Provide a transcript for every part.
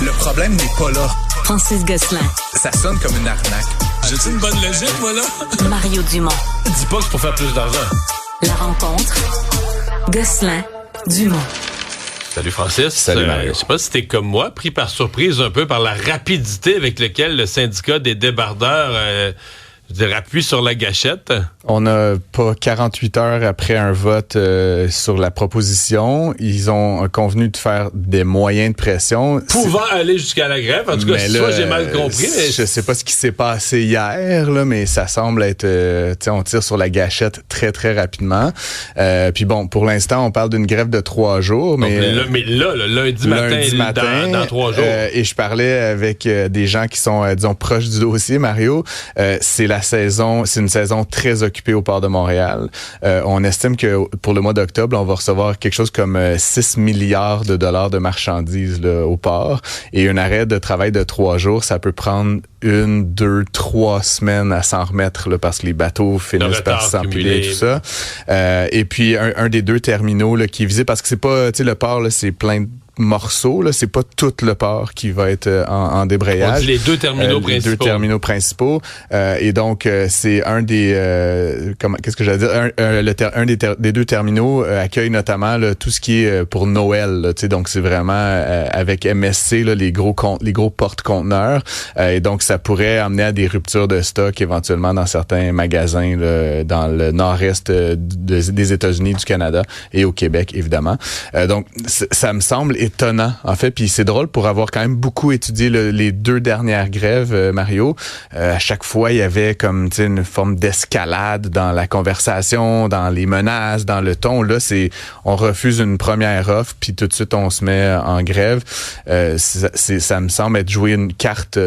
Le problème n'est pas là. Francis Gosselin. Ça sonne comme une arnaque. J'ai-tu une bonne logique, moi, là? Mario Dumont. Dis pas que c'est pour faire plus d'argent. La rencontre. Gosselin, Dumont. Salut Francis. Salut Mario. Je sais pas si t'es comme moi, pris par surprise un peu par la rapidité avec laquelle le syndicat des débardeurs appuie sur la gâchette. On n'a pas 48 heures après un vote sur la proposition. Ils ont convenu de faire des moyens de pression. Pouvant aller jusqu'à la grève. En tout cas, soit j'ai mal compris. Mais... Je sais pas ce qui s'est passé hier, là, mais ça semble être... on tire sur la gâchette très, très rapidement. Puis bon, pour l'instant, on parle d'une grève de 3 jours. Donc, mais le lundi matin, dans 3 jours. Et je parlais avec des gens qui sont, disons, proches du dossier, Mario. C'est une saison très occupée au port de Montréal. On estime que pour le mois d'octobre, on va recevoir quelque chose comme 6 milliards de dollars de marchandises là, au port. Et un arrêt de travail de 3 jours, ça peut prendre 1, 2, 3 semaines à s'en remettre là, parce que les bateaux finissent par s'empiler et tout ça. Et puis un des 2 terminaux là, qui est visé, parce que c'est pas, tu sais, le port là, c'est plein de morceaux, là, c'est pas tout le port qui va être en débrayage. On dit les 2 terminaux principaux. Les 2 terminaux principaux. Et donc, c'est un des... qu'est-ce que j'allais dire? Un des 2 terminaux accueille notamment là, tout ce qui est pour Noël. Là, donc, c'est vraiment avec MSC, là, les gros porte-conteneurs. Et donc, ça pourrait amener à des ruptures de stock éventuellement dans certains magasins là, dans le nord-est des États-Unis, du Canada et au Québec, évidemment. Donc, ça me semble étonnant, en fait. Puis c'est drôle pour avoir quand même beaucoup étudié les 2 dernières grèves, Mario. À chaque fois, il y avait comme une forme d'escalade dans la conversation, dans les menaces, dans le ton. Là, on refuse une première offre, puis tout de suite, on se met en grève. Ça me semble être jouer une carte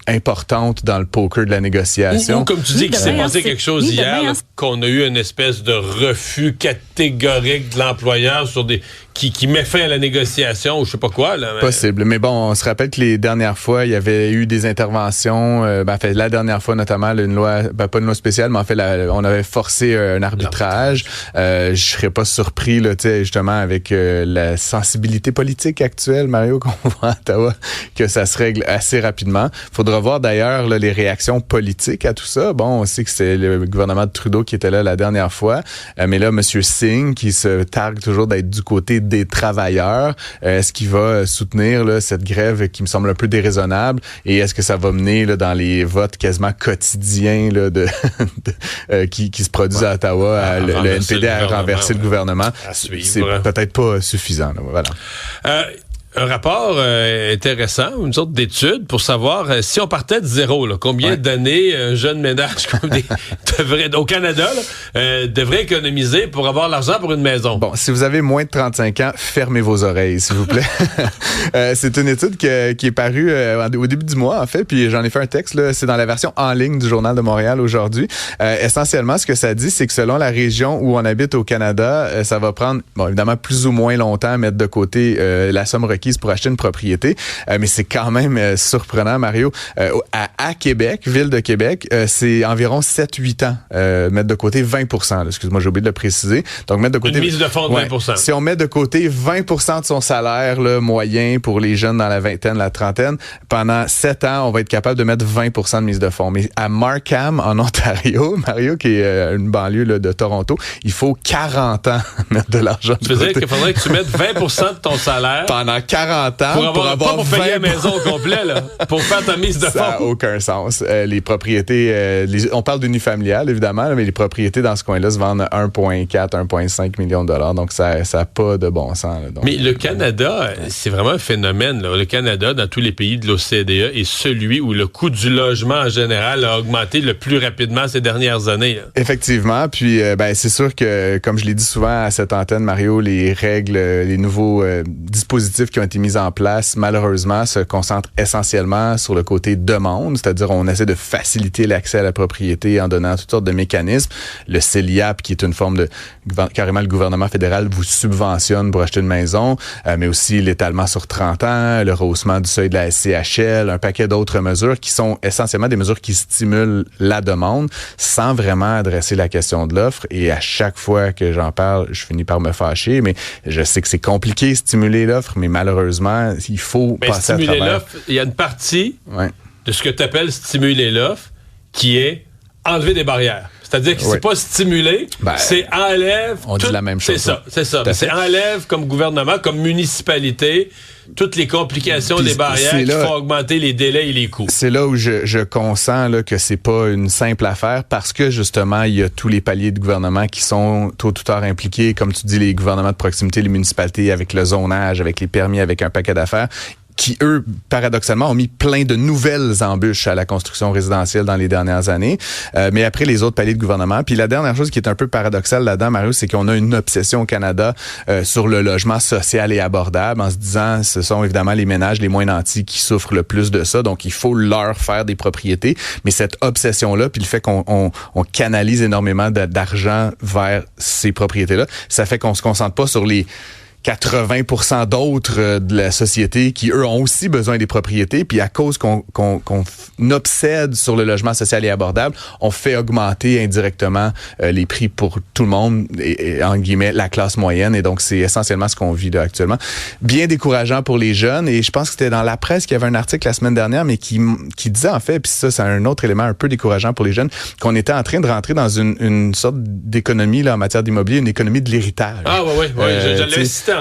importante dans le poker de la négociation. Ou comme tu dis, qu'il s'est passé quelque chose hier, là, qu'on a eu une espèce de refus catégorique de l'employeur sur qui met fin à la négociation ou je sais pas quoi. Là, mais... Possible. Mais bon, on se rappelle que les dernières fois, il y avait eu des interventions. La dernière fois, notamment, une loi, pas une loi spéciale, mais en fait, on avait forcé un arbitrage. Je serais pas surpris, là, justement, avec la sensibilité politique actuelle, Mario, qu'on voit à Ottawa, que ça se règle assez rapidement. Faudra voir d'ailleurs là, les réactions politiques à tout ça. Bon, on sait que c'est le gouvernement de Trudeau qui était là la dernière fois, mais là, M. Singh, qui se targue toujours d'être du côté des travailleurs, est-ce qu'il va soutenir là, cette grève qui me semble un peu déraisonnable, et est-ce que ça va mener là, dans les votes quasiment quotidiens là, qui se produisent à Ottawa, le NPD à renverser le gouvernement? C'est peut-être pas suffisant. Là, voilà. Un rapport intéressant, une sorte d'étude pour savoir si on partait de zéro, là, combien d'années un jeune ménage devrait, au Canada devrait économiser pour avoir l'argent pour une maison. Bon, si vous avez moins de 35 ans, fermez vos oreilles, s'il vous plaît. C'est une étude qui est parue au début du mois, en fait, puis j'en ai fait un texte, là, c'est dans la version en ligne du Journal de Montréal aujourd'hui. Essentiellement, ce que ça dit, c'est que selon la région où on habite au Canada, ça va prendre, bon, évidemment, plus ou moins longtemps à mettre de côté la somme requise pour acheter une propriété, mais c'est quand même surprenant, Mario. À Québec, ville de Québec, c'est environ 7-8 ans mettre de côté 20%. Là, excuse-moi, j'ai oublié de le préciser. Donc mettre de côté une mise de fonds de 20%. Si on met de côté 20% de son salaire là, moyen pour les jeunes dans la vingtaine, la trentaine, pendant 7 ans, on va être capable de mettre 20% de mise de fonds. Mais à Markham, en Ontario, Mario, qui est une banlieue là, de Toronto, il faut 40 ans mettre de l'argent de côté. Tu veux dire qu'il faudrait que tu mettes 20% de ton salaire pendant 40 ans pour avoir pas pour payer la maison au complet, là, pour faire ta mise de fonds. Ça n'a aucun sens. Les propriétés, on parle d'unifamilial, évidemment, mais les propriétés dans ce coin-là se vendent à 1,4, 1,5 millions de dollars. Donc, ça n'a pas de bon sens. Là. Donc, mais le Canada, c'est vraiment un phénomène. Là. Le Canada, dans tous les pays de l'OCDE, est celui où le coût du logement en général a augmenté le plus rapidement ces dernières années. Là. Effectivement. Puis, c'est sûr que, comme je l'ai dit souvent à cette antenne, Mario, les règles, les nouveaux dispositifs qui ont été mis en place, malheureusement, se concentrent essentiellement sur le côté demande, c'est-à-dire on essaie de faciliter l'accès à la propriété en donnant toutes sortes de mécanismes. Le CELIAP, qui est une forme de... Carrément, le gouvernement fédéral vous subventionne pour acheter une maison, mais aussi l'étalement sur 30 ans, le rehaussement du seuil de la SCHL, un paquet d'autres mesures qui sont essentiellement des mesures qui stimulent la demande sans vraiment adresser la question de l'offre. Et à chaque fois que j'en parle, je finis par me fâcher, mais je sais que c'est compliqué stimuler l'offre, mais malheureusement, malheureusement, il faut passer à stimuler travers. l'offre, il y a une partie Ouais. de ce que tu appelles stimuler l'offre qui est enlever des barrières. C'est-à-dire que c'est pas stimuler, c'est enlève. On dit la même chose. C'est ça. C'est enlève comme gouvernement, comme municipalité, toutes les complications des barrières qui font augmenter les délais et les coûts. C'est là où je consens là, que c'est pas une simple affaire parce que justement, il y a tous les paliers de gouvernement qui sont tôt ou tard impliqués, comme tu dis, les gouvernements de proximité, les municipalités, avec le zonage, avec les permis, avec un paquet d'affaires, qui, eux, paradoxalement, ont mis plein de nouvelles embûches à la construction résidentielle dans les dernières années. Mais après, les autres paliers de gouvernement. Puis la dernière chose qui est un peu paradoxale là-dedans, Mario, c'est qu'on a une obsession au Canada sur le logement social et abordable, en se disant, ce sont évidemment les ménages les moins nantis qui souffrent le plus de ça, donc il faut leur faire des propriétés. Mais cette obsession-là, puis le fait qu'on canalise énormément d'argent vers ces propriétés-là, ça fait qu'on se concentre pas sur les 80% d'autres de la société qui, eux, ont aussi besoin des propriétés. Puis à cause qu'on obsède sur le logement social et abordable, on fait augmenter indirectement les prix pour tout le monde et en guillemets, la classe moyenne. Et donc, c'est essentiellement ce qu'on vit là actuellement. Bien décourageant pour les jeunes. Et je pense que c'était dans la presse qu'il y avait un article la semaine dernière, mais qui disait en fait, puis ça, c'est un autre élément un peu décourageant pour les jeunes, qu'on était en train de rentrer dans une sorte d'économie là en matière d'immobilier, une économie de l'héritage. Ah oui, je l'avais cité.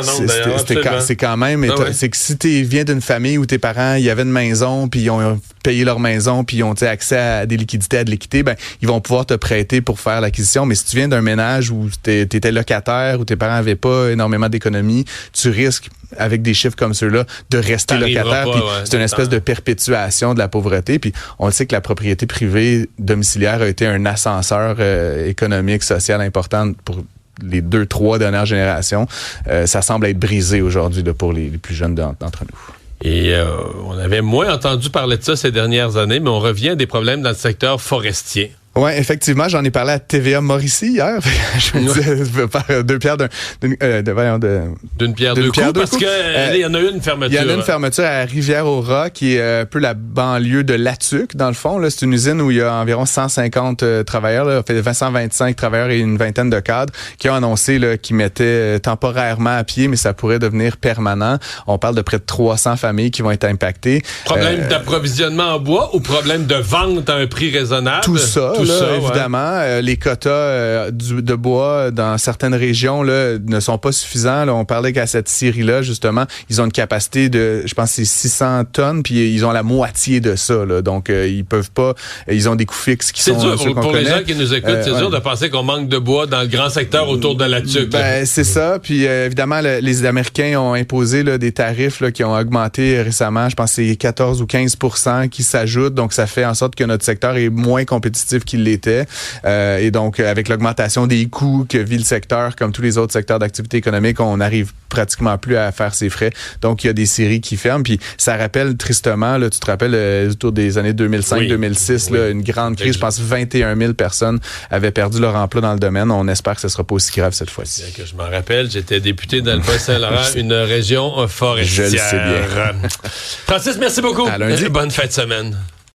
C'est quand même, c'est que si tu viens d'une famille où tes parents, il y avait une maison, puis ils ont payé leur maison, puis ils ont accès à des liquidités, à de l'équité, ben ils vont pouvoir te prêter pour faire l'acquisition. Mais si tu viens d'un ménage où t'étais locataire, où tes parents avaient pas énormément d'économie, tu risques, avec des chiffres comme ceux-là, de rester locataire. Puis c'est une espèce de perpétuation de la pauvreté. Puis on le sait que la propriété privée domiciliaire a été un ascenseur économique, social important pour les 2-3 dernières générations. Ça semble être brisé aujourd'hui pour les plus jeunes d'entre nous. Et on avait moins entendu parler de ça ces dernières années, mais on revient à des problèmes dans le secteur forestier. Oui, effectivement, j'en ai parlé à TVA Mauricie hier. Je me disais, je vais faire deux pierres d'une pierre deux coups, parce qu'il y en a une fermeture. Il y en a une fermeture à Rivière-au-Rat, qui est un peu la banlieue de Latuc, dans le fond. Là, c'est une usine où il y a environ 150 travailleurs, là, fait 125 travailleurs et une vingtaine de cadres, qui ont annoncé là, qu'ils mettaient temporairement à pied, mais ça pourrait devenir permanent. On parle de près de 300 familles qui vont être impactées. Problème d'approvisionnement en bois ou problème de vente à un prix raisonnable? Tout ça. Évidemment, les quotas de bois dans certaines régions là, ne sont pas suffisants. Là, on parlait qu'à cette scierie-là, justement, ils ont une capacité de, je pense, c'est 600 tonnes, puis ils ont la moitié de ça. Là, donc, ils peuvent pas. Ils ont des coûts fixes qui sont. C'est dur pour les gens qui nous écoutent. C'est dur de penser qu'on manque de bois dans le grand secteur autour de la Tuque. C'est ça. Puis évidemment, les Américains ont imposé là, des tarifs là, qui ont augmenté récemment. Je pense que c'est 14 ou 15% qui s'ajoutent. Donc, ça fait en sorte que notre secteur est moins compétitif qu'il l'était. Et donc, avec l'augmentation des coûts que vit le secteur, comme tous les autres secteurs d'activité économique, on n'arrive pratiquement plus à faire ses frais. Donc, il y a des scieries qui ferment. Puis, ça rappelle tristement, là, tu te rappelles, autour des années 2005-2006, là, une grande crise. Je pense 21 000 personnes avaient perdu leur emploi dans le domaine. On espère que ce ne sera pas aussi grave cette fois-ci. Bien que je m'en rappelle, j'étais député dans le Bas-Saint-Laurent, une région forestière. Je le sais bien. Francis, merci beaucoup. À lundi. Bonne fin de semaine.